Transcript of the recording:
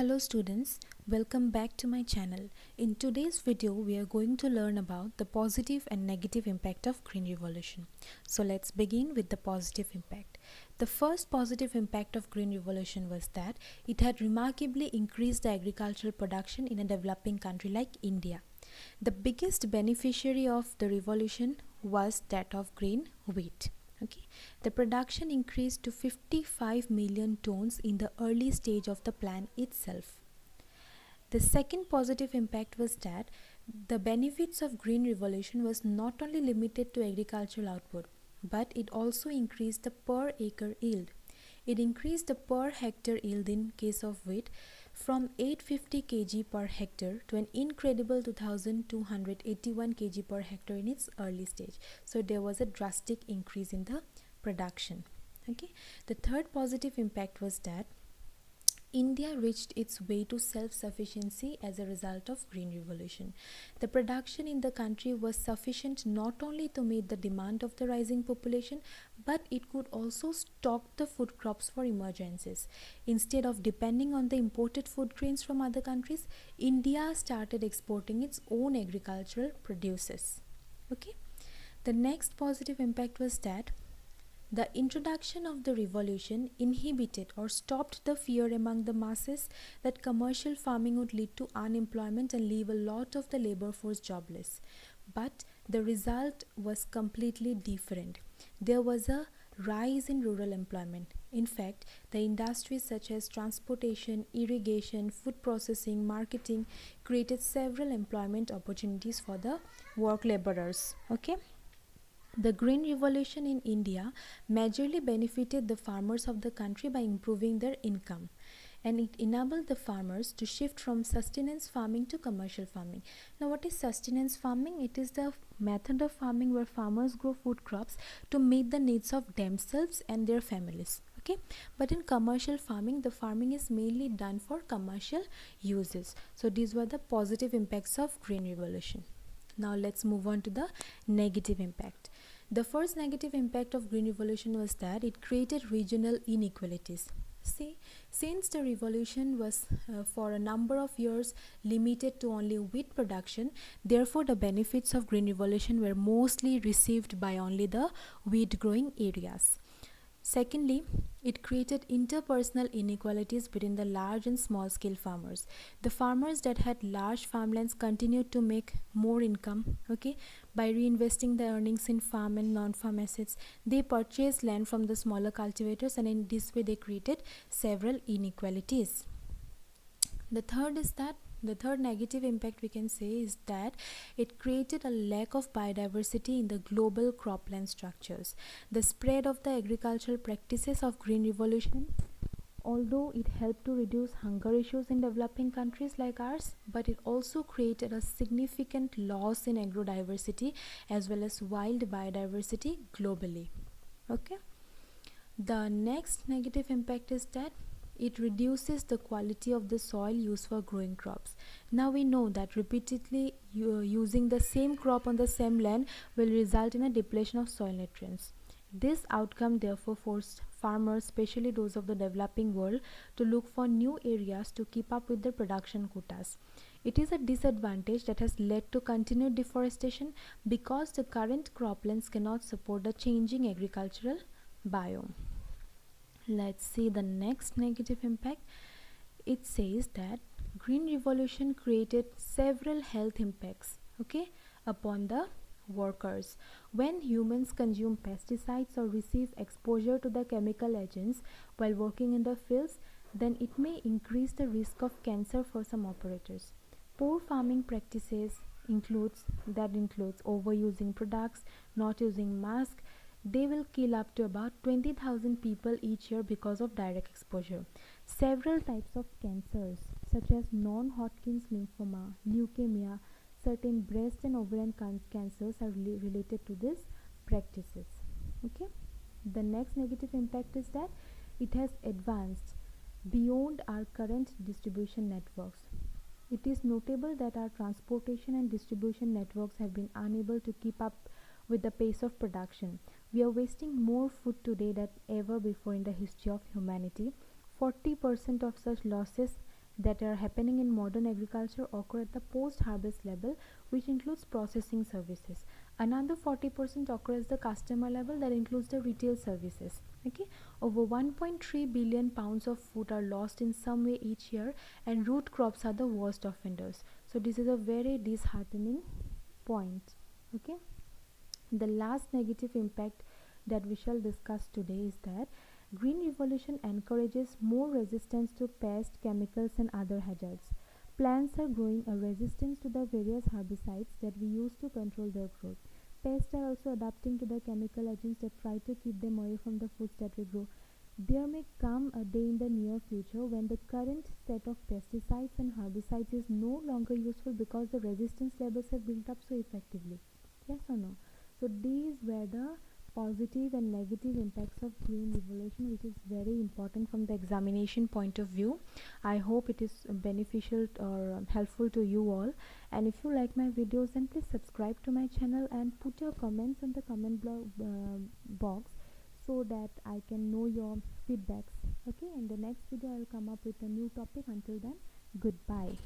Hello students, welcome back to my channel. In today's video, we are going to learn about the positive and negative impact of Green Revolution. So let's begin with the positive impact. The first positive impact of Green Revolution was that it had remarkably increased the agricultural production in a developing country like India. The biggest beneficiary of the revolution was that of grain wheat. The production increased to 55 million tons in the early stage of the plan itself. The second positive impact was that the benefits of Green Revolution was not only limited to agricultural output, but it also increased the per acre yield. It increased the per hectare yield in case of wheat from 850 kg per hectare to an incredible 2281 kg per hectare in its early stage. So there was a drastic increase in the production. The third positive impact was that India reached its way to self-sufficiency as a result of Green Revolution. The production in the country was sufficient not only to meet the demand of the rising population, but it could also stock the food crops for emergencies. Instead of depending on the imported food grains from other countries, India started exporting its own agricultural produces. The next positive impact was that the introduction of the revolution inhibited or stopped the fear among the masses that commercial farming would lead to unemployment and leave a lot of the labor force jobless. But the result was completely different. There was a rise in rural employment. In fact, the industries such as transportation, irrigation, food processing, marketing created several employment opportunities for the work laborers. The Green Revolution in India majorly benefited the farmers of the country by improving their income, and it enabled the farmers to shift from sustenance farming to commercial farming. Now, what is sustenance farming? It is the method of farming where farmers grow food crops to meet the needs of themselves and their families. But in commercial farming, the farming is mainly done for commercial uses. So these were the positive impacts of Green Revolution. Now let's move on to the negative impact. The first negative impact of Green Revolution was that it created regional inequalities. Since the revolution was for a number of years limited to only wheat production, therefore the benefits of Green Revolution were mostly received by only the wheat growing areas. Secondly, it created interpersonal inequalities between the large and small scale farmers. The farmers that had large farmlands continued to make more income by reinvesting the earnings in farm and non-farm assets. They purchased land from the smaller cultivators, and in this way they created several inequalities. The third negative impact we can say is that it created a lack of biodiversity in the global cropland structures. The spread of the agricultural practices of Green Revolution, although it helped to reduce hunger issues in developing countries like ours, but it also created a significant loss in agrodiversity as well as wild biodiversity globally. The next negative impact is that it reduces the quality of the soil used for growing crops. Now we know that repeatedly using the same crop on the same land will result in a depletion of soil nutrients. This outcome therefore forced farmers, especially those of the developing world, to look for new areas to keep up with their production quotas. It is a disadvantage that has led to continued deforestation because the current croplands cannot support the changing agricultural biome. Let's see the next negative impact. It says that Green Revolution created several health impacts upon the workers. When humans consume pesticides or receive exposure to the chemical agents while working in the fields, then it may increase the risk of cancer for some operators. Poor farming practices includes overusing products, not using masks. They will kill up to about 20,000 people each year because of direct exposure. Several types of cancers such as non-Hodgkin's lymphoma, leukemia, certain breast and ovarian cancers are related to these practices. The next negative impact is that it has advanced beyond our current distribution networks. It is notable that our transportation and distribution networks have been unable to keep up with the pace of production. We are wasting more food today than ever before in the history of humanity. 40% of such losses that are happening in modern agriculture occur at the post-harvest level, which includes processing services. Another 40% occurs at the customer level, that includes the retail services. Okay, over 1.3 billion pounds of food are lost in some way each year, and root crops are the worst offenders. So this is a very disheartening point. Okay, the last negative impact that we shall discuss today is that green revolution encourages more resistance to pests, chemicals and other hazards. Plants are growing a resistance to the various herbicides that we use to control their growth. Pests are also adapting to the chemical agents that try to keep them away from the foods that we grow. There may come a day in the near future when the current set of pesticides and herbicides is no longer useful because the resistance levels have built up so effectively. Yes or no? So these were the positive and negative impacts of green revolution, which is very important from the examination point of view. I hope it is beneficial or helpful to you all, and if you like my videos, then please subscribe to my channel and put your comments on the comment box so that I can know your feedbacks. Okay, in the next video I'll come up with a new topic. Until then, goodbye.